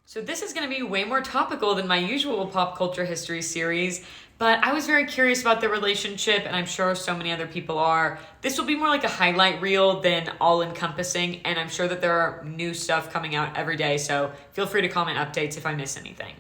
So this is going to be way more topical than my usual pop culture history series, but I was very curious about their relationship, and I'm sure so many other people are. This will be more like a highlight reel than all-encompassing, and I'm sure that there are new stuff coming out every day, so feel free to comment updates if I miss anything.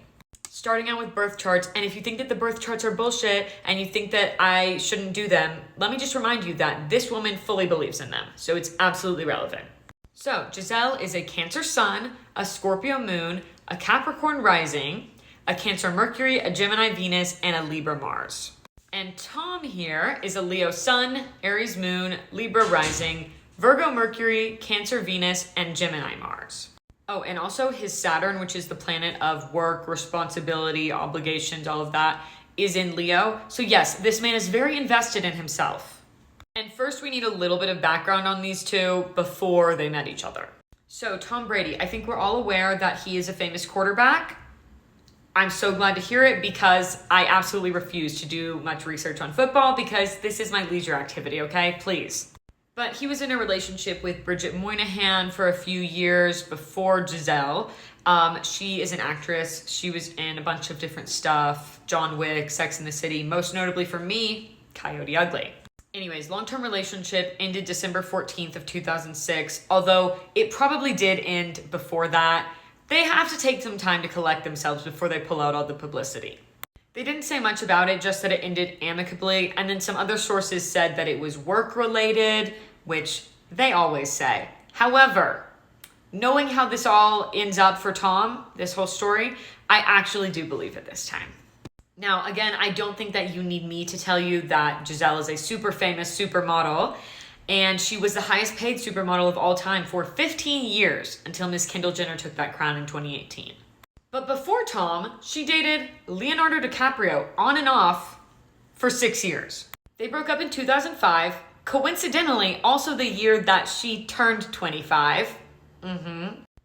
Starting out with birth charts, and if you think that the birth charts are bullshit and you think that I shouldn't do them, let me just remind you that this woman fully believes in them, so it's absolutely relevant. So, Gisele is a Cancer Sun, a Scorpio Moon, a Capricorn Rising, a Cancer Mercury, a Gemini Venus, and a Libra Mars. And Tom here is a Leo Sun, Aries Moon, Libra Rising, Virgo Mercury, Cancer Venus, and Gemini Mars. Oh, and also his Saturn, which is the planet of work, responsibility, obligations, all of that, is in Leo. So yes, this man is very invested in himself. And first we need a little bit of background on these two before they met each other. So Tom Brady, I think we're all aware that he is a famous quarterback. I'm so glad to hear it because I absolutely refuse to do much research on football because this is my leisure activity, okay? Please. But he was in a relationship with Bridget Moynahan for a few years before Gisele. She is an actress. She was in a bunch of different stuff. John Wick, Sex and the City, most notably for me, Coyote Ugly. Anyways, long-term relationship ended December 14th of 2006, although it probably did end before that. They have to take some time to collect themselves before they pull out all the publicity. They didn't say much about it, just that it ended amicably, and then some other sources said that it was work-related, which they always say. However, knowing how this all ends up for Tom, this whole story, I actually do believe it this time. Now, again, I don't think that you need me to tell you that Gisele is a super famous supermodel, and she was the highest paid supermodel of all time for 15 years until Miss Kendall Jenner took that crown in 2018. But before Tom, she dated Leonardo DiCaprio on and off for 6 years. They broke up in 2005, coincidentally also the year that she turned 25.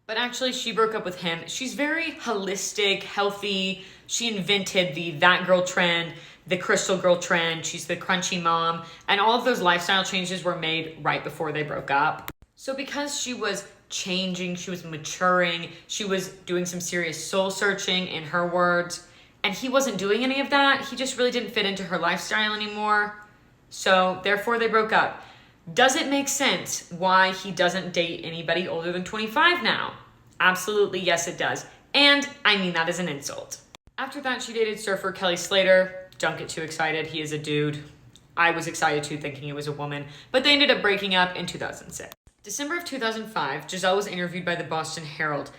But actually, she broke up with him. She's very holistic, healthy. She invented the that girl trend, the crystal girl trend. She's the crunchy mom. And all of those lifestyle changes were made right before they broke up. So because she was changing, she was maturing, she was doing some serious soul searching in her words, and he wasn't doing any of that. He just really didn't fit into her lifestyle anymore. So therefore they broke up. Does it make sense why he doesn't date anybody older than 25 now? Absolutely, yes, it does. And I mean that as an insult. After that, she dated surfer Kelly Slater. Don't get too excited. He is a dude. I was excited too, thinking it was a woman. But they ended up breaking up in 2006. December of 2005, Gisele was interviewed by the Boston Herald.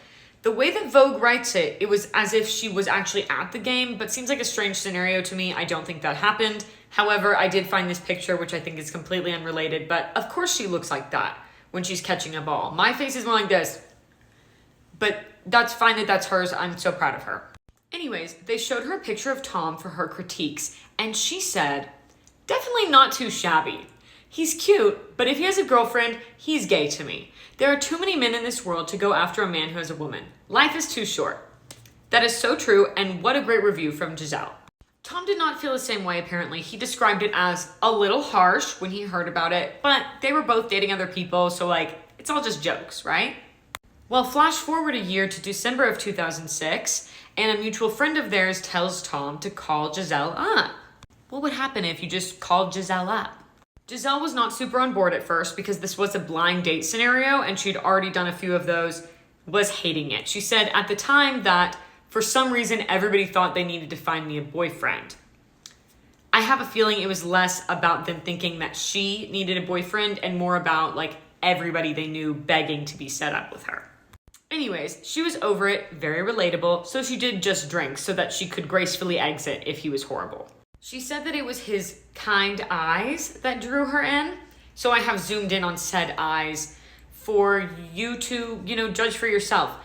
The way that Vogue writes it, it was as if she was actually at the game, but seems like a strange scenario to me. I don't think that happened. However, I did find this picture, which I think is completely unrelated, but of course she looks like that when she's catching a ball. My face is more like this, but that's fine that that's hers. I'm so proud of her. Anyways, they showed her a picture of Tom for her critiques, and she said, definitely not too shabby. He's cute, but if he has a girlfriend, he's gay to me. There are too many men in this world to go after a man who has a woman. Life is too short. That is so true, and what a great review from Gisele. Tom did not feel the same way, apparently. He described it as a little harsh when he heard about it, but they were both dating other people, so it's all just jokes, right? Well, flash forward a year to December of 2006, and a mutual friend of theirs tells Tom to call Gisele up. What would happen if you just called Gisele up? Gisele was not super on board at first because this was a blind date scenario and she'd already done a few of those, was hating it. She said at the time that for some reason everybody thought they needed to find me a boyfriend. I have a feeling it was less about them thinking that she needed a boyfriend and more about everybody they knew begging to be set up with her. Anyways, she was over it, very relatable, so she did just drink so that she could gracefully exit if he was horrible. She said that it was his kind eyes that drew her in. So I have zoomed in on said eyes for you to, judge for yourself.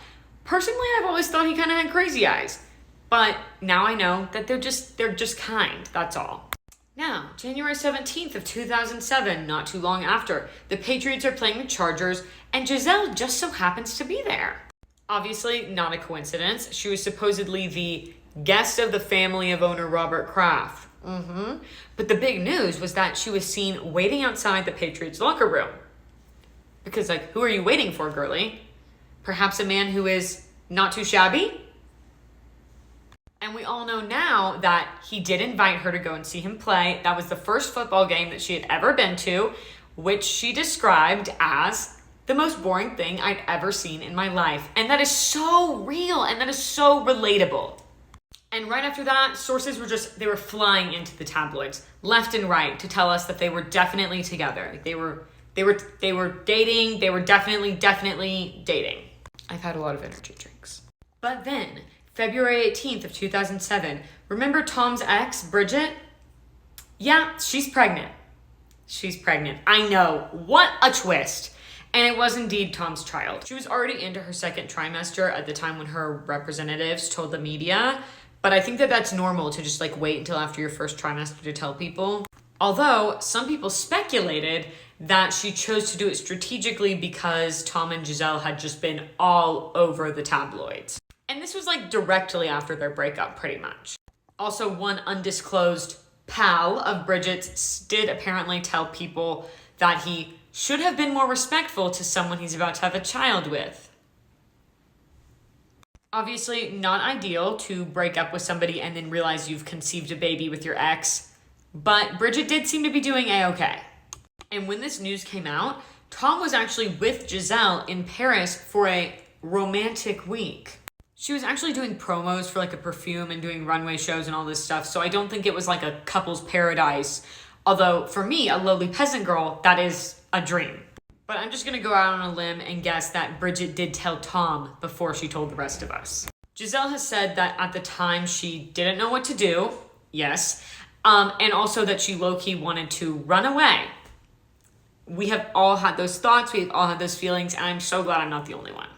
Personally, I've always thought he kind of had crazy eyes. But now I know that they're just kind, that's all. Now, January 17th of 2007, not too long after, the Patriots are playing the Chargers, and Gisele just so happens to be there. Obviously, not a coincidence. She was supposedly the guest of the family of owner Robert Kraft. But the big news was that she was seen waiting outside the Patriots locker room. Because who are you waiting for, girlie? Perhaps a man who is Not too shabby? And we all know now that he did invite her to go and see him play. That was the first football game that she had ever been to, which she described as the most boring thing I'd ever seen in my life. And that is so real, and that is so relatable. And right after that, sources they were flying into the tabloids, left and right, to tell us that they were definitely together. They were dating, they were definitely dating. I've had a lot of energy drinks. But then, February 18th of 2007, remember Tom's ex, Bridget? Yeah, she's pregnant. I know, what a twist. And it was indeed Tom's child. She was already into her second trimester at the time when her representatives told the media, but I think that that's normal to just wait until after your first trimester to tell people. Although some people speculated that she chose to do it strategically because Tom and Gisele had just been all over the tabloids. And this was directly after their breakup, pretty much. Also, one undisclosed pal of Bridget's did apparently tell people that he should have been more respectful to someone he's about to have a child with. Obviously, not ideal to break up with somebody and then realize you've conceived a baby with your ex, but Bridget did seem to be doing a-okay. And when this news came out, Tom was actually with Gisele in Paris for a romantic week. She was actually doing promos for a perfume and doing runway shows and all this stuff, so I don't think it was a couple's paradise. Although, for me, a lowly peasant girl, that is a dream. But I'm just gonna go out on a limb and guess that Bridget did tell Tom before she told the rest of us. Gisele has said that at the time she didn't know what to do, yes, and also that she low-key wanted to run away. We have all had those thoughts, we've all had those feelings, and I'm so glad I'm not the only one.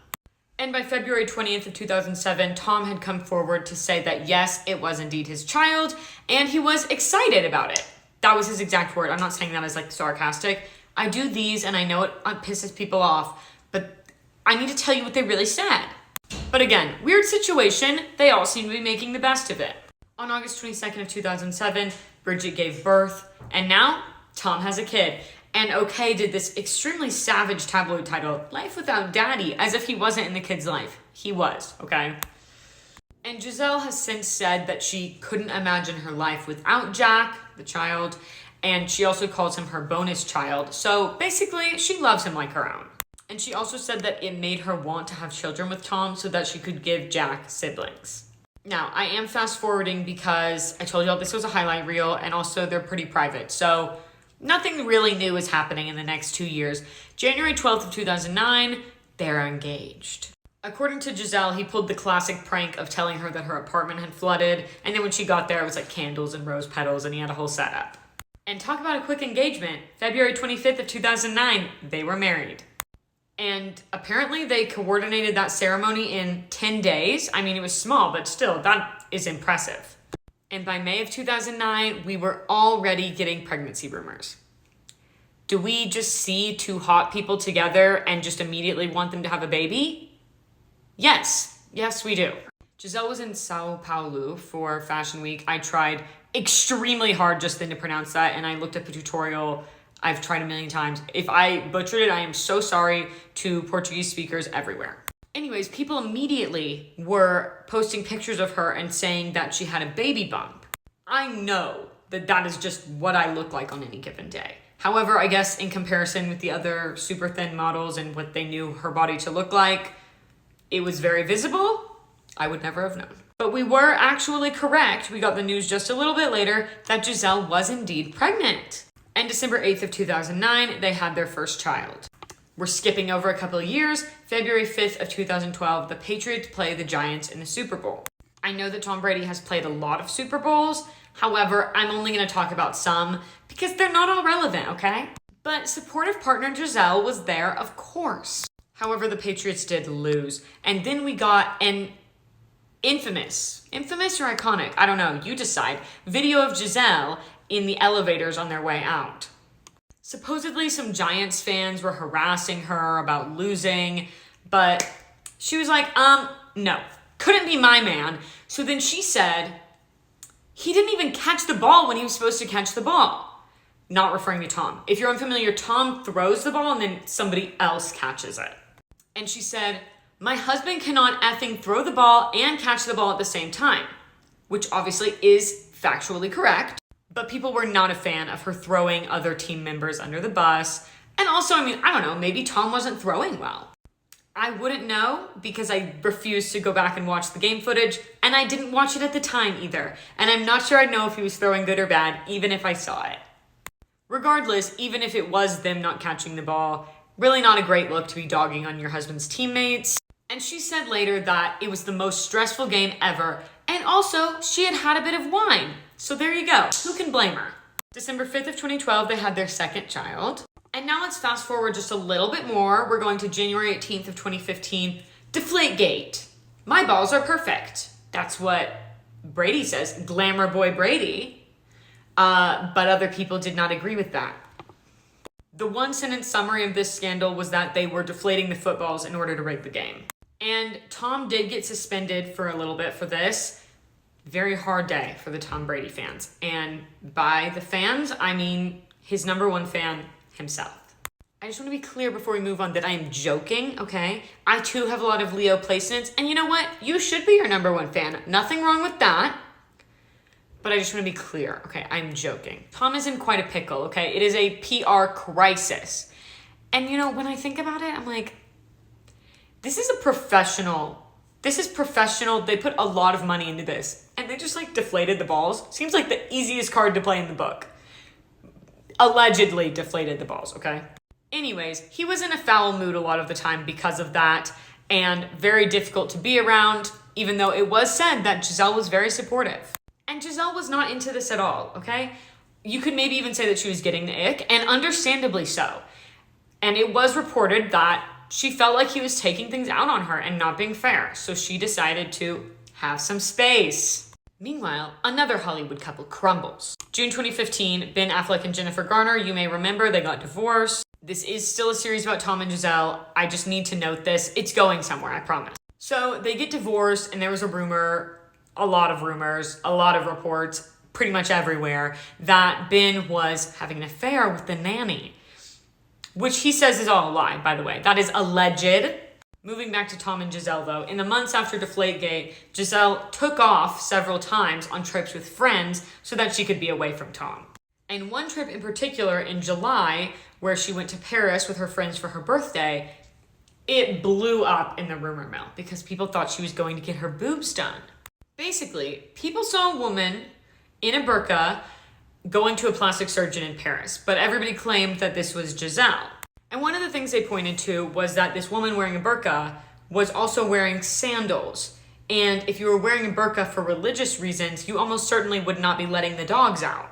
And by February 20th of 2007, Tom had come forward to say that yes, it was indeed his child, and he was excited about it. That was his exact word. I'm not saying that as sarcastic. I do these and I know it pisses people off, but I need to tell you what they really said. But again, weird situation. They all seem to be making the best of it. On August 22nd of 2007, Bridget gave birth, and now Tom has a kid. And OK did this extremely savage tabloid title, Life Without Daddy, as if he wasn't in the kid's life. He was, okay? And Gisele has since said that she couldn't imagine her life without Jack, the child, and she also calls him her bonus child. So basically, she loves him like her own. And she also said that it made her want to have children with Tom so that she could give Jack siblings. Now, I am fast forwarding because I told y'all this was a highlight reel, and also they're pretty private. So nothing really new is happening in the next 2 years. January 12th of 2009, they're engaged. According to Gisele, he pulled the classic prank of telling her that her apartment had flooded, and then when she got there, it was candles and rose petals, and he had a whole setup. And talk about a quick engagement. February 25th of 2009, they were married. And apparently they coordinated that ceremony in 10 days. I mean, it was small, but still, that is impressive. And by May of 2009, we were already getting pregnancy rumors. Do we just see two hot people together and just immediately want them to have a baby? Yes, we do. Gisele was in Sao Paulo for Fashion Week. I tried extremely hard just then to pronounce that, and I looked up a tutorial. I've tried a million times. If I butchered it, I am so sorry to Portuguese speakers everywhere. Anyways, people immediately were posting pictures of her and saying that she had a baby bump. I know that that is just what I look like on any given day. However, I guess in comparison with the other super thin models and what they knew her body to look like, it was very visible. I would never have known. But we were actually correct. We got the news just a little bit later that Gisele was indeed pregnant. And December 8th of 2009, they had their first child. We're skipping over a couple of years. February 5th of 2012, the Patriots play the Giants in the Super Bowl. I know that Tom Brady has played a lot of Super Bowls. However, I'm only going to talk about some because they're not all relevant, okay? But supportive partner Gisele was there, of course. However, the Patriots did lose. And then we got an infamous or iconic, I don't know, you decide, video of Gisele in the elevators on their way out. Supposedly some Giants fans were harassing her about losing, but she was like, no, couldn't be my man. So then she said, he didn't even catch the ball when he was supposed to catch the ball. Not referring to Tom. If you're unfamiliar, Tom throws the ball and then somebody else catches it. And she said, My husband cannot effing throw the ball and catch the ball at the same time, which obviously is factually correct, but people were not a fan of her throwing other team members under the bus. And also, I mean, I don't know, maybe Tom wasn't throwing well. I wouldn't know because I refused to go back and watch the game footage, and I didn't watch it at the time either. And I'm not sure I'd know if he was throwing good or bad, even if I saw it. Regardless, even if it was them not catching the ball, really not a great look to be dogging on your husband's teammates. And she said later that it was the most stressful game ever, and also she had had a bit of wine. So there you go. Who can blame her? December 5th of 2012, they had their second child. And now let's fast forward just a little bit more. We're going to January 18th of 2015, deflate-gate. My balls are perfect. That's what Brady says, glamour boy Brady. But other people did not agree with that. The one sentence summary of this scandal was that they were deflating the footballs in order to rig the game. And Tom did get suspended for a little bit for this. Very hard day for the Tom Brady fans. And by the fans, I mean his number one fan, himself. I just want to be clear before we move on that I am joking, okay? I too have a lot of Leo placements, and you know what? You should be your number one fan. Nothing wrong with that. But I just want to be clear, okay? I'm joking. Tom is in quite a pickle, okay? It is a PR crisis. And you know, when I think about it, I'm like, this is professional. They put a lot of money into this, and they just like deflated the balls. Seems like the easiest card to play in the book. Allegedly deflated the balls, okay? Anyways, he was in a foul mood a lot of the time because of that, and very difficult to be around, even though it was said that Gisele was very supportive. And Gisele was not into this at all, okay? You could maybe even say that she was getting the ick, and understandably so. And it was reported that she felt like he was taking things out on her and not being fair, so she decided to have some space. Meanwhile, another Hollywood couple crumbles. June 2015, Ben Affleck and Jennifer Garner, you may remember, they got divorced. This is still a series about Tom and Gisele. I just need to note this. It's going somewhere, I promise. So they get divorced, and there was a rumor, a lot of rumors, a lot of reports, pretty much everywhere, that Ben was having an affair with the nanny. Which he says is all a lie, by the way. That is alleged. Moving back to Tom and Gisele, though, in the months after Deflategate, Gisele took off several times on trips with friends so that she could be away from Tom. And one trip in particular in July, where she went to Paris with her friends for her birthday, it blew up in the rumor mill because people thought she was going to get her boobs done. Basically, people saw a woman in a burqa going to a plastic surgeon in Paris, but everybody claimed that this was Gisele. And one of the things they pointed to was that this woman wearing a burqa was also wearing sandals. And if you were wearing a burqa for religious reasons, you almost certainly would not be letting the dogs out.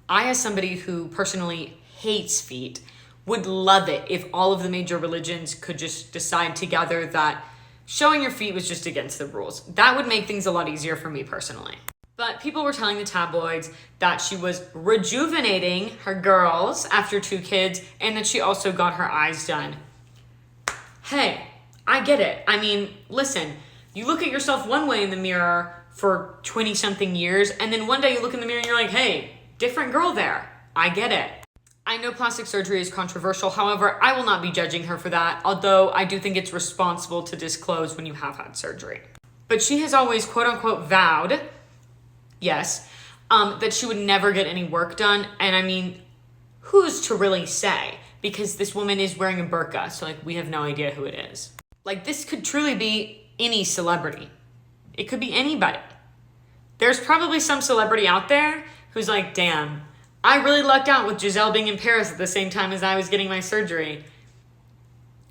I, as somebody who personally hates feet, would love it if all of the major religions could just decide together that showing your feet was just against the rules. That would make things a lot easier for me personally. But people were telling the tabloids that she was rejuvenating her girls after 2 kids and that she also got her eyes done. Hey, I get it. I mean, listen, you look at yourself one way in the mirror for 20-something years, and then one day you look in the mirror and you're like, hey, different girl there. I get it. I know plastic surgery is controversial. However, I will not be judging her for that, although I do think it's responsible to disclose when you have had surgery. But she has always, quote unquote, vowed, yes, that she would never get any work done. And I mean, who's to really say? Because this woman is wearing a burqa, so like we have no idea who it is. Like this could truly be any celebrity. It could be anybody. There's probably some celebrity out there who's like, damn, I really lucked out with Gisele being in Paris at the same time as I was getting my surgery.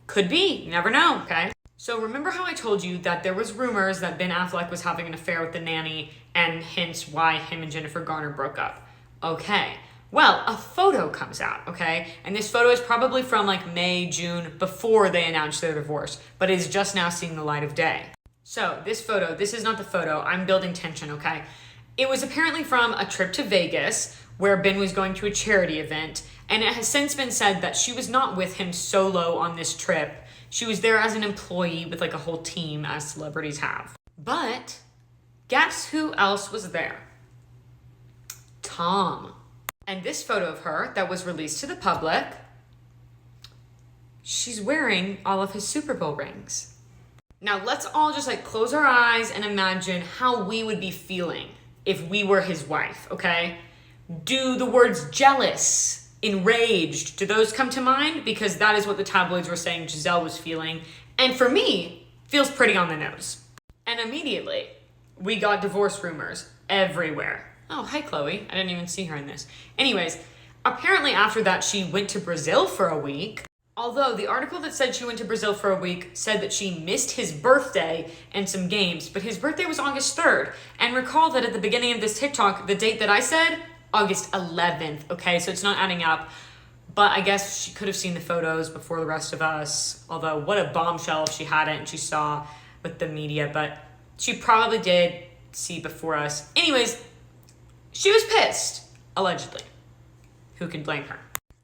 Could be, you never know, okay? So remember how I told you that there was rumors that Ben Affleck was having an affair with the nanny and hence why him and Jennifer Garner broke up? Okay, well, a photo comes out, okay? And this photo is probably from like May, June, before they announced their divorce, but is just now seeing the light of day. So this photo, this is not the photo, I'm building tension, okay? It was apparently from a trip to Vegas where Ben was going to a charity event, and it has since been said that she was not with him solo on this trip. She was there as an employee with like a whole team, as celebrities have. But guess who else was there? Tom. And this photo of her that was released to the public, she's wearing all of his Super Bowl rings. Now let's all just like close our eyes and imagine how we would be feeling if we were his wife, okay? Do the words jealous, enraged, do those come to mind? Because that is what the tabloids were saying Gisele was feeling. And for me, feels pretty on the nose. And immediately, we got divorce rumors everywhere. Oh, hi, Chloe. I didn't even see her in this. Anyways, apparently after that, she went to Brazil for a week. Although the article that said she went to Brazil for a week said that she missed his birthday and some games, but his birthday was August 3rd. And recall that at the beginning of this TikTok, the date that I said, August 11th, okay? So it's not adding up. But I guess she could have seen the photos before the rest of us. Although, what a bombshell if she hadn't and she saw with the media. But she probably did see before us. Anyways, she was pissed, allegedly. Who can blame her?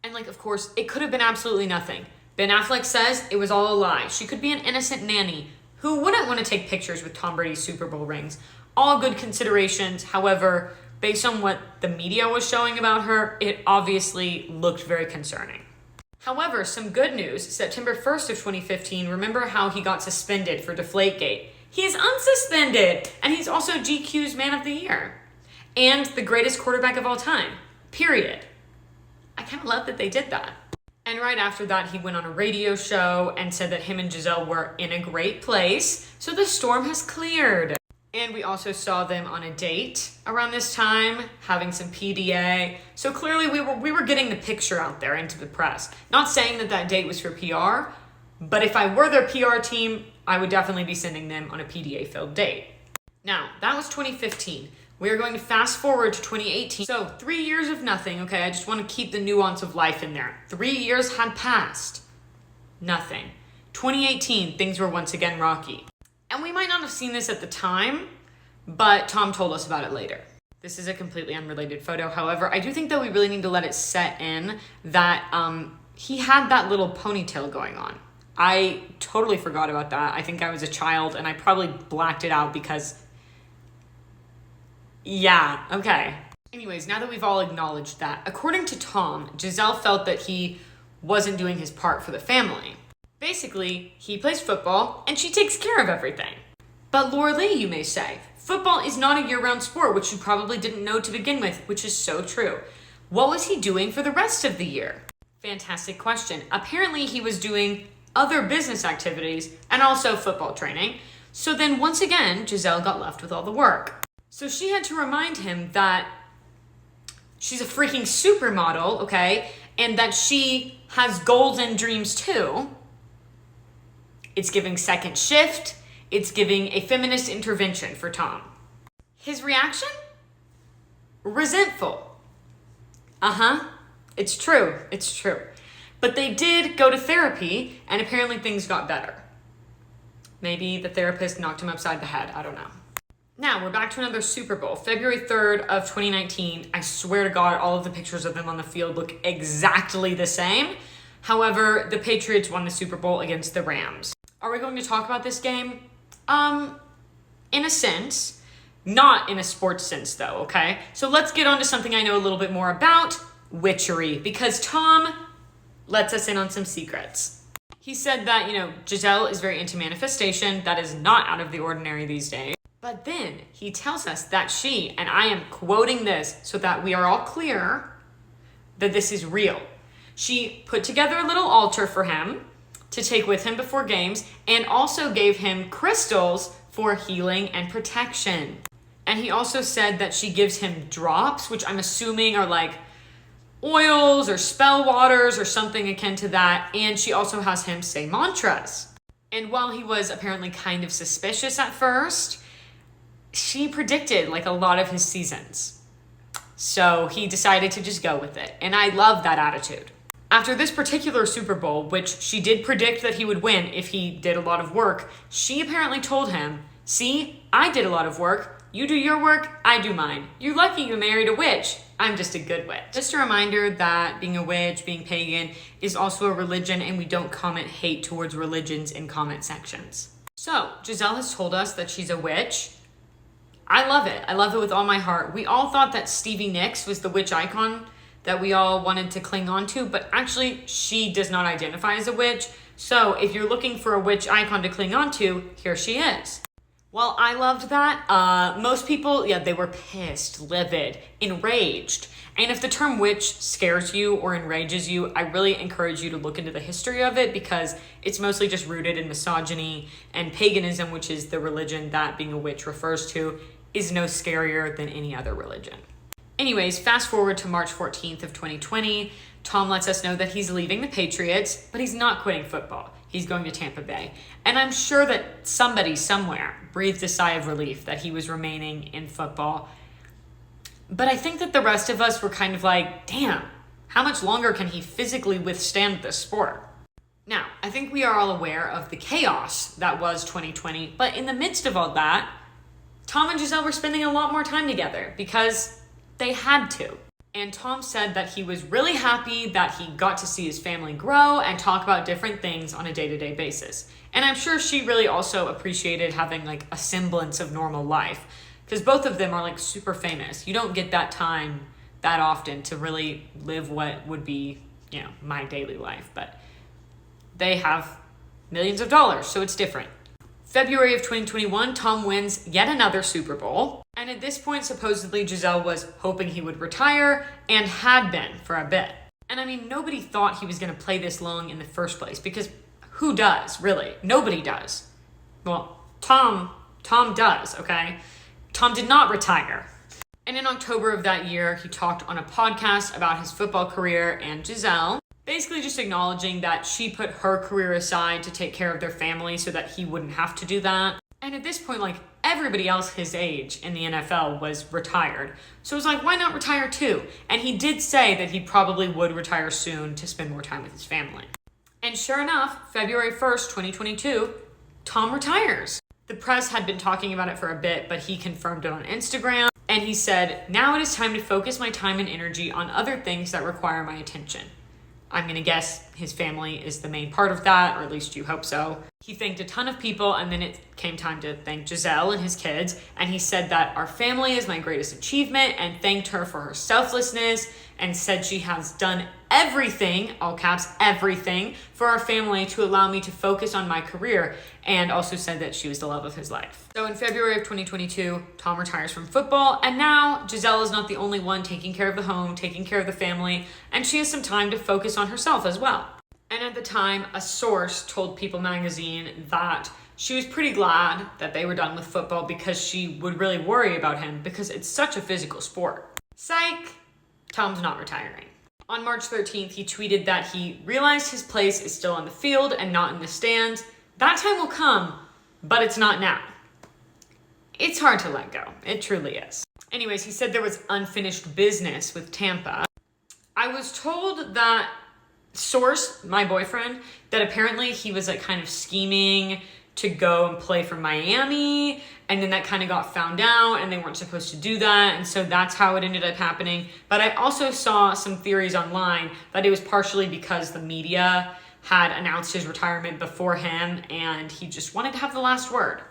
And like, of course, it could have been absolutely nothing. Ben Affleck says it was all a lie. She could be an innocent nanny. Who wouldn't want to take pictures with Tom Brady's Super Bowl rings? All good considerations. However, based on what the media was showing about her, it obviously looked very concerning. However, some good news. September 1st of 2015, remember how he got suspended for deflate-gate? He is unsuspended, and he's also GQ's Man of the Year. And the greatest quarterback of all time. Period. I kind of love that they did that. And right after that, he went on a radio show and said that him and Gisele were in a great place, so the storm has cleared. And we also saw them on a date around this time, having some PDA. So clearly we were getting the picture out there into the press. Not saying that that date was for PR, but if I were their PR team, I would definitely be sending them on a PDA-filled date. Now, that was 2015. We are going to fast forward to 2018. So 3 years of nothing, okay? I just want to keep the nuance of life in there. 3 years had passed. Nothing. 2018, things were once again rocky. And we might not have seen this at the time, but Tom told us about it later. This is a completely unrelated photo. However, I do think that we really need to let it set in that he had that little ponytail going on. I totally forgot about that. I think I was a child and I probably blacked it out because... Yeah, okay. Anyways, now that we've all acknowledged that, according to Tom, Gisele felt that he wasn't doing his part for the family. Basically, he plays football and she takes care of everything. But Laura Lee, you may say, football is not a year-round sport, which you probably didn't know to begin with, which is so true. What was he doing for the rest of the year? Fantastic question. Apparently, he was doing other business activities and also football training. So then once again, Gisele got left with all the work. So she had to remind him that she's a freaking supermodel, okay? And that she has goals and dreams too. It's giving second shift. It's giving a feminist intervention for Tom. His reaction? Resentful. It's true. It's true. But they did go to therapy and apparently things got better. Maybe the therapist knocked him upside the head. I don't know. Now, we're back to another Super Bowl. February 3rd of 2019. I swear to God, all of the pictures of them on the field look exactly the same. However, the Patriots won the Super Bowl against the Rams. Are we going to talk about this game? In a sense. Not in a sports sense, though, okay? So let's get on to something I know a little bit more about, witchery. Because Tom lets us in on some secrets. He said that, Gisele is very into manifestation. That is not out of the ordinary these days. But then he tells us that she, and I am quoting this so that we are all clear that this is real. She put together a little altar for him to take with him before games and also gave him crystals for healing and protection. And he also said that she gives him drops, which I'm assuming are like oils or spell waters or something akin to that. And she also has him say mantras. And while he was apparently kind of suspicious at first, she predicted like a lot of his seasons. So he decided to just go with it. And I love that attitude. After this particular Super Bowl, which she did predict that he would win if he did a lot of work, she apparently told him, see, I did a lot of work. You do your work, I do mine. You're lucky you married a witch. I'm just a good witch. Just a reminder that being a witch, being pagan, is also a religion, and we don't comment hate towards religions in comment sections. So, Gisele has told us that she's a witch. I love it. I love it with all my heart. We all thought that Stevie Nicks was the witch icon that we all wanted to cling on to, but actually she does not identify as a witch, So if you're looking for a witch icon to cling on to, here she is. Well, I loved that. Most people, they were pissed, livid, enraged. And if the term witch scares you or enrages you, I really encourage you to look into the history of it, because it's mostly just rooted in misogyny, and paganism, which is the religion that being a witch refers to, is no scarier than any other religion. Anyways, fast forward to March 14th of 2020. Tom lets us know that he's leaving the Patriots, but he's not quitting football. He's going to Tampa Bay. And I'm sure that somebody somewhere breathed a sigh of relief that he was remaining in football. But I think that the rest of us were kind of like, damn, how much longer can he physically withstand this sport? Now, I think we are all aware of the chaos that was 2020, but in the midst of all that, Tom and Gisele were spending a lot more time together because they had to. And Tom said that he was really happy that he got to see his family grow and talk about different things on a day-to-day basis. And I'm sure she really also appreciated having like a semblance of normal life, because both of them are like super famous. You don't get that time that often to really live what would be, my daily life, but they have millions of dollars, so it's different. February of 2021, Tom wins yet another Super Bowl. And at this point, supposedly Gisele was hoping he would retire, and had been for a bit. And I mean, nobody thought he was going to play this long in the first place, because who does, really? Nobody does. Well, Tom does, okay? Tom did not retire. And in October of that year, he talked on a podcast about his football career and Gisele, basically just acknowledging that she put her career aside to take care of their family so that he wouldn't have to do that. And at this point, like, everybody else his age in the NFL was retired. So it was like, why not retire too? And he did say that he probably would retire soon to spend more time with his family. And sure enough, February 1st, 2022, Tom retires. The press had been talking about it for a bit, but he confirmed it on Instagram. And he said, now it is time to focus my time and energy on other things that require my attention. I'm going to guess his family is the main part of that, or at least you hope so. He thanked a ton of people, and then it came time to thank Gisele and his kids. And he said that our family is my greatest achievement, and thanked her for her selflessness, and said she has done everything, all caps, everything, for our family to allow me to focus on my career, and also said that she was the love of his life. So in February of 2022, Tom retires from football, and now Gisele is not the only one taking care of the home, taking care of the family, and she has some time to focus on herself as well. And at the time, a source told People magazine that she was pretty glad that they were done with football, because she would really worry about him because it's such a physical sport. Psych! Tom's not retiring. On March 13th, he tweeted that he realized his place is still on the field and not in the stands. That time will come, but it's not now. It's hard to let go. It truly is. Anyways, he said there was unfinished business with Tampa. I was told that source, my boyfriend, that apparently he was like kind of scheming to go and play for Miami, and then that kind of got found out and they weren't supposed to do that, and so that's how it ended up happening. But I also saw some theories online that it was partially because the media had announced his retirement before him and he just wanted to have the last word.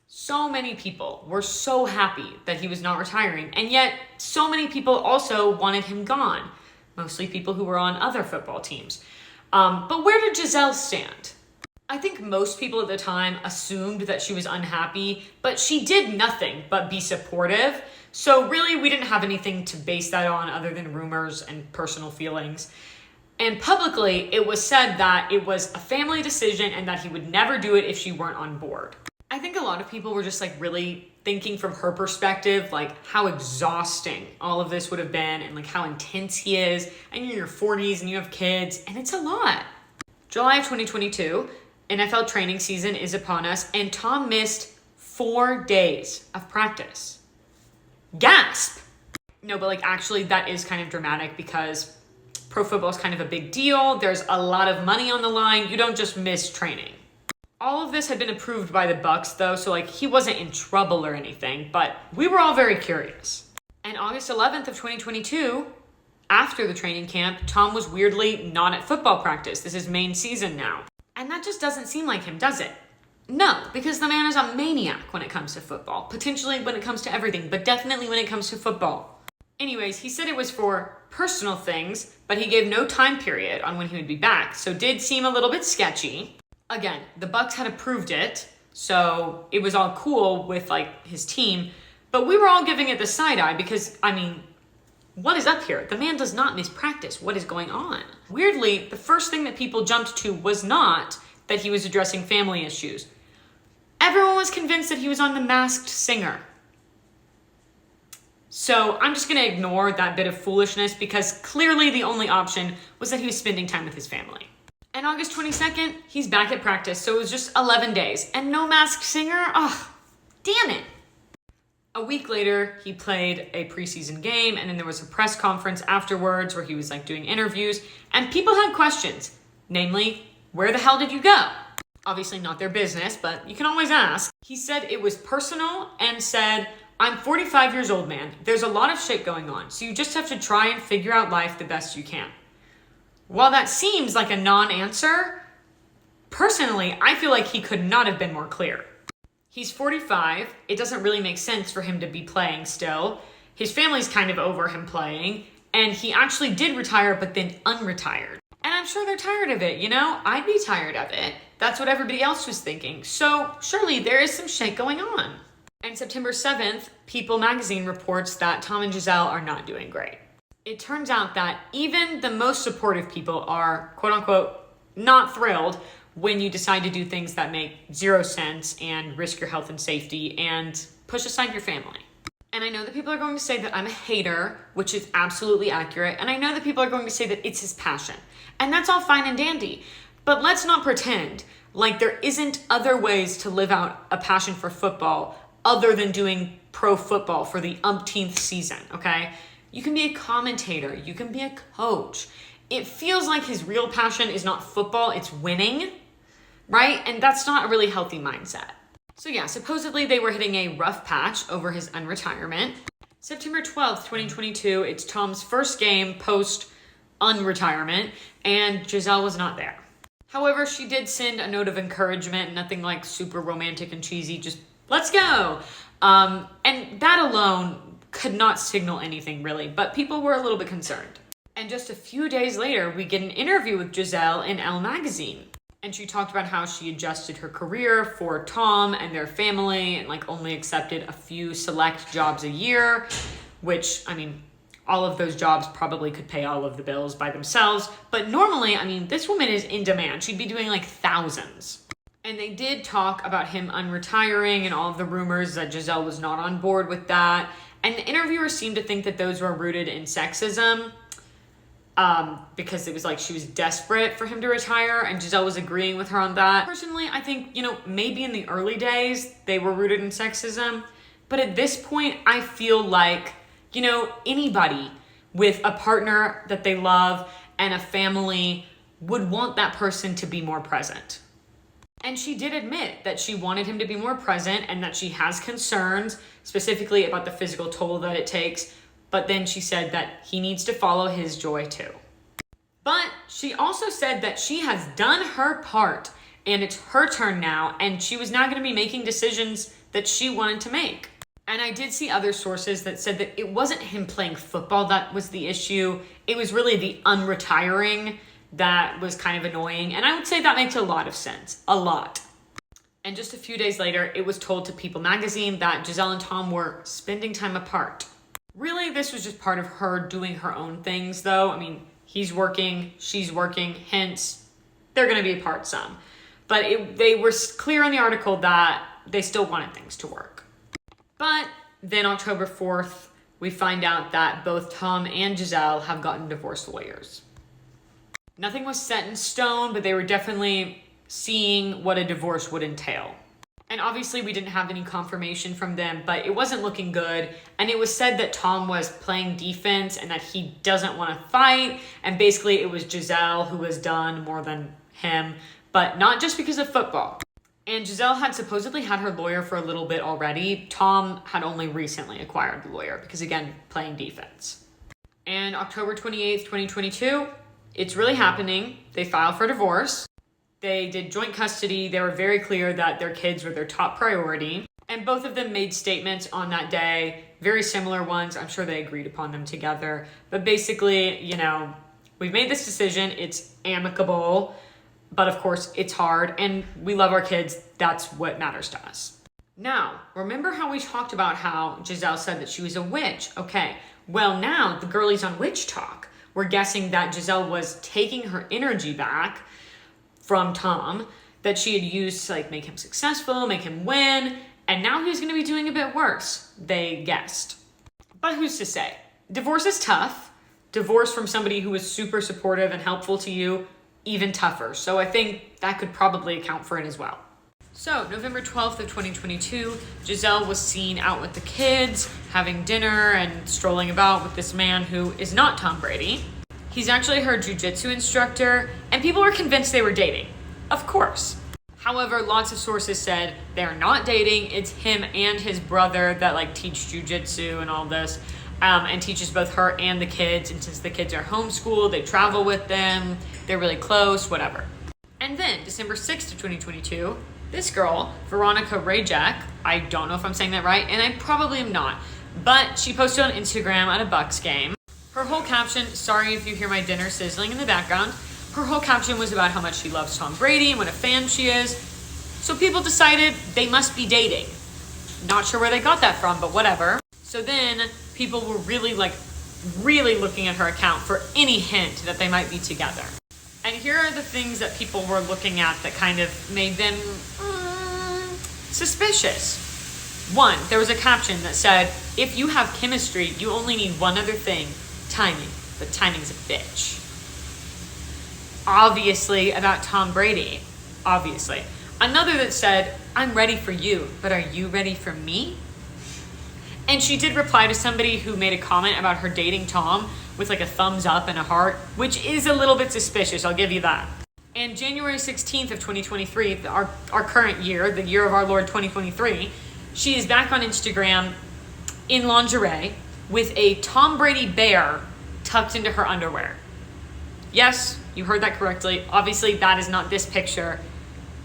So many people were so happy that he was not retiring, and yet so many people also wanted him gone, mostly people who were on other football teams. But where did Gisele stand? I think most people at the time assumed that she was unhappy, but she did nothing but be supportive. So really, we didn't have anything to base that on other than rumors and personal feelings. And publicly, it was said that it was a family decision and that he would never do it if she weren't on board. I think a lot of people were just like really thinking from her perspective, like how exhausting all of this would have been and like how intense he is. And you're in your 40s and you have kids, and it's a lot. July of 2022, NFL training season is upon us, and Tom missed 4 days of practice. Gasp! No, but like actually that is kind of dramatic because pro football is kind of a big deal. There's a lot of money on the line. You don't just miss training. All of this had been approved by the Bucks though, so like he wasn't in trouble or anything, but we were all very curious. And August 11th of 2022, after the training camp, Tom was weirdly not at football practice. This is main season now. And that just doesn't seem like him, does it? No, because the man is a maniac when it comes to football. Potentially when it comes to everything, but definitely when it comes to football. Anyways, he said it was for personal things, but he gave no time period on when he would be back, so did seem a little bit sketchy. Again, the Bucks had approved it, so it was all cool with like his team, but we were all giving it the side eye because, I mean, what is up here? The man does not miss practice. What is going on? Weirdly, the first thing that people jumped to was not that he was addressing family issues. Everyone was convinced that he was on The Masked Singer. So I'm just going to ignore that bit of foolishness because clearly the only option was that he was spending time with his family. And August 22nd, he's back at practice, so it was just 11 days. And no Masked Singer? Oh, damn it. A week later, he played a preseason game, and then there was a press conference afterwards where he was like doing interviews, and people had questions. Namely, where the hell did you go? Obviously not their business, but you can always ask. He said it was personal and said, I'm 45 years old, man. There's a lot of shit going on, so you just have to try and figure out life the best you can. While that seems like a non-answer, personally, I feel like he could not have been more clear. He's 45. It doesn't really make sense for him to be playing still. His family's kind of over him playing, and he actually did retire, but then unretired. And I'm sure they're tired of it, you know? I'd be tired of it. That's what everybody else was thinking. So surely there is some shit going on. And September 7th, People magazine reports that Tom and Gisele are not doing great. It turns out that even the most supportive people are, quote unquote, not thrilled when you decide to do things that make zero sense and risk your health and safety and push aside your family. And I know that people are going to say that I'm a hater, which is absolutely accurate. And I know that people are going to say that it's his passion. And that's all fine and dandy. But let's not pretend like there isn't other ways to live out a passion for football other than doing pro football for the umpteenth season, okay? You can be a commentator. You can be a coach. It feels like his real passion is not football, it's winning, right? And that's not a really healthy mindset. So yeah, supposedly they were hitting a rough patch over his unretirement. September 12th, 2022, it's Tom's first game post-unretirement, and Gisele was not there. However, she did send a note of encouragement, nothing like super romantic and cheesy, just let's go. And that alone could not signal anything really, but people were a little bit concerned. And just a few days later, we get an interview with Gisele in Elle magazine. And she talked about how she adjusted her career for Tom and their family and like only accepted a few select jobs a year, which, I mean, all of those jobs probably could pay all of the bills by themselves. But normally, I mean, this woman is in demand. She'd be doing like thousands. And they did talk about him unretiring and all of the rumors that Gisele was not on board with that. And the interviewer seemed to think that those were rooted in sexism because it was like she was desperate for him to retire and Gisele was agreeing with her on that. Personally, I think, you know, maybe in the early days they were rooted in sexism. But at this point, I feel like, you know, anybody with a partner that they love and a family would want that person to be more present. And she did admit that she wanted him to be more present and that she has concerns specifically about the physical toll that it takes. But then she said that he needs to follow his joy too. But she also said that she has done her part and it's her turn now. And she was now going to be making decisions that she wanted to make. And I did see other sources that said that it wasn't him playing football that was the issue. It was really the unretiring that was kind of annoying. And I would say that makes a lot of sense. A lot. And just a few days later, it was told to People magazine that Gisele and Tom were spending time apart. Really, this was just part of her doing her own things, though. I mean, he's working, she's working, hence, they're going to be apart some. But they were clear in the article that they still wanted things to work. But then October 4th, we find out that both Tom and Gisele have gotten divorce lawyers. Nothing was set in stone, but they were definitely seeing what a divorce would entail. And obviously we didn't have any confirmation from them, but it wasn't looking good. And it was said that Tom was playing defense and that he doesn't want to fight. And basically it was Gisele who was done more than him, but not just because of football. And Gisele had supposedly had her lawyer for a little bit already. Tom had only recently acquired the lawyer because, again, playing defense. And October 28th, 2022, it's really happening. They filed for divorce. They did joint custody. They were very clear that their kids were their top priority. And both of them made statements on that day, very similar ones. I'm sure they agreed upon them together. But basically, you know, we've made this decision. It's amicable, but of course it's hard, and we love our kids. That's what matters to us. Now, remember how we talked about how Gisele said that she was a witch? Okay, well now the girlies on Witch Talk were guessing that Gisele was taking her energy back from Tom that she had used to like make him successful, make him win, and now he was going to be doing a bit worse, they guessed. But who's to say? Divorce is tough. Divorce from somebody who was super supportive and helpful to you, even tougher. So I think that could probably account for it as well. So November 12th of 2022, Gisele was seen out with the kids, having dinner and strolling about with this man who is not Tom Brady. He's actually her jiu-jitsu instructor, and people were convinced they were dating. Of course. However, lots of sources said they're not dating. It's him and his brother that like teach jiu-jitsu and all this, and teaches both her and the kids. And since the kids are homeschooled, they travel with them. They're really close, whatever. And then December 6th of 2022, this girl, Veronica Rajek, I don't know if I'm saying that right, and I probably am not, but she posted on Instagram at a Bucks game. Her whole caption, sorry if you hear my dinner sizzling in the background, her whole caption was about how much she loves Tom Brady and what a fan she is. So people decided they must be dating. Not sure where they got that from, but whatever. So then people were really looking at her account for any hint that they might be together. And here are the things that people were looking at that kind of made them suspicious. One, there was a caption that said, if you have chemistry, you only need one other thing, timing. But timing's a bitch. Obviously about Tom Brady. Obviously. Another that said, I'm ready for you, but are you ready for me? And she did reply to somebody who made a comment about her dating Tom with like a thumbs up and a heart, which is a little bit suspicious, I'll give you that. And January 16th of 2023, our current year, the year of our Lord 2023, she is back on Instagram in lingerie with a Tom Brady bear tucked into her underwear. Yes, you heard that correctly. Obviously, that is not this picture.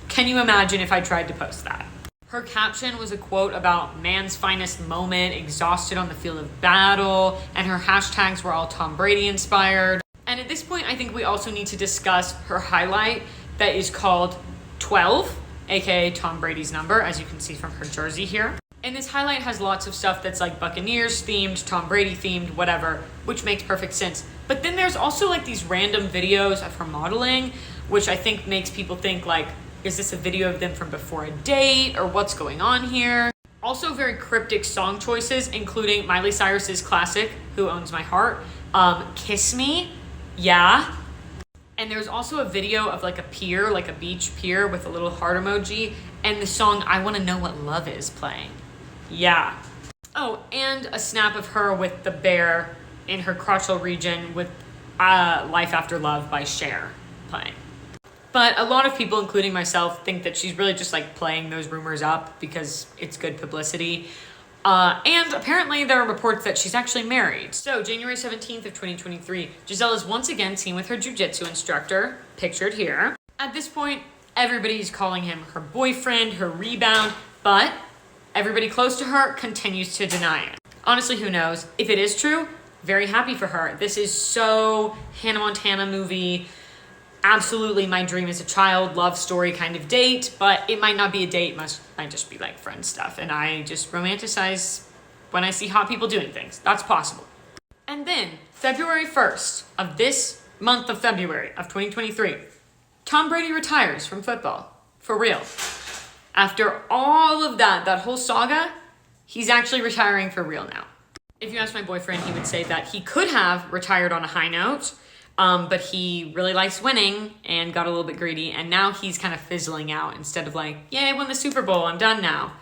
Can you imagine if I tried to post that? Her caption was a quote about man's finest moment, exhausted on the field of battle, and her hashtags were all Tom Brady inspired. And at this point, I think we also need to discuss her highlight that is called 12, aka Tom Brady's number, as you can see from her jersey here. And this highlight has lots of stuff that's like Buccaneers themed, Tom Brady themed, whatever, which makes perfect sense. But then there's also like these random videos of her modeling, which I think makes people think like, is this a video of them from before a date or what's going on here? Also very cryptic song choices, including Miley Cyrus's classic, Who Owns My Heart, Kiss Me, yeah. And there's also a video of like a pier, like a beach pier with a little heart emoji, and the song I Wanna Know What Love Is playing. Yeah. Oh, and a snap of her with the bear in her crotchal region with Life After Love by Cher playing. But a lot of people, including myself, think that she's really just like playing those rumors up because it's good publicity. And apparently there are reports that she's actually married. So January 17th of 2023, Gisele is once again seen with her jiu-jitsu instructor, pictured here. At this point, everybody's calling him her boyfriend, her rebound, but everybody close to her continues to deny it. Honestly, who knows? If it is true, very happy for her. This is so Hannah Montana movie. Absolutely my dream as a child, love story kind of date, but it might not be a date, might just be like friend stuff. And I just romanticize when I see hot people doing things. That's possible. And then February 1st of this month of February of 2023, Tom Brady retires from football. For real. After all of that whole saga, he's actually retiring for real now. If you ask my boyfriend, he would say that he could have retired on a high note, but he really likes winning and got a little bit greedy, and now he's kind of fizzling out instead of like, yay, I won the Super Bowl, I'm done now.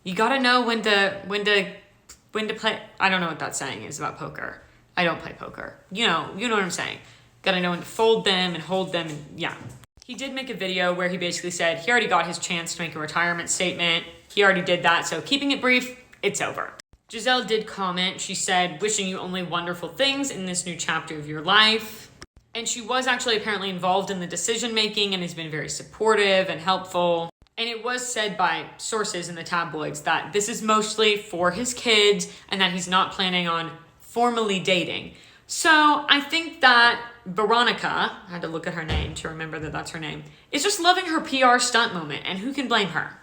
You gotta know when to play. I don't know what that saying is about poker. I don't play poker. You know what I'm saying. Gotta know when to fold them and hold them, and yeah. He did make a video where he basically said he already got his chance to make a retirement statement. He already did that, so keeping it brief, it's over. Gisele did comment. She said, wishing you only wonderful things in this new chapter of your life. And she was actually apparently involved in the decision making and has been very supportive and helpful. And it was said by sources in the tabloids that this is mostly for his kids and that he's not planning on formally dating. So I think that Veronica, I had to look at her name to remember that that's her name, is just loving her PR stunt moment, and who can blame her?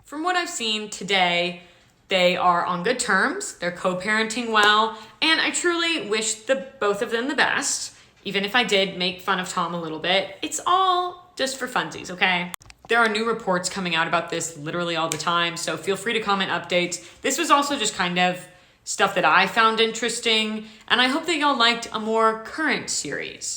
From what I've seen today, they are on good terms, they're co-parenting well, and I truly wish the both of them the best. Even if I did make fun of Tom a little bit, it's all just for funsies, okay? There are new reports coming out about this literally all the time, so feel free to comment updates. This was also just kind of stuff that I found interesting, and I hope that y'all liked a more current series.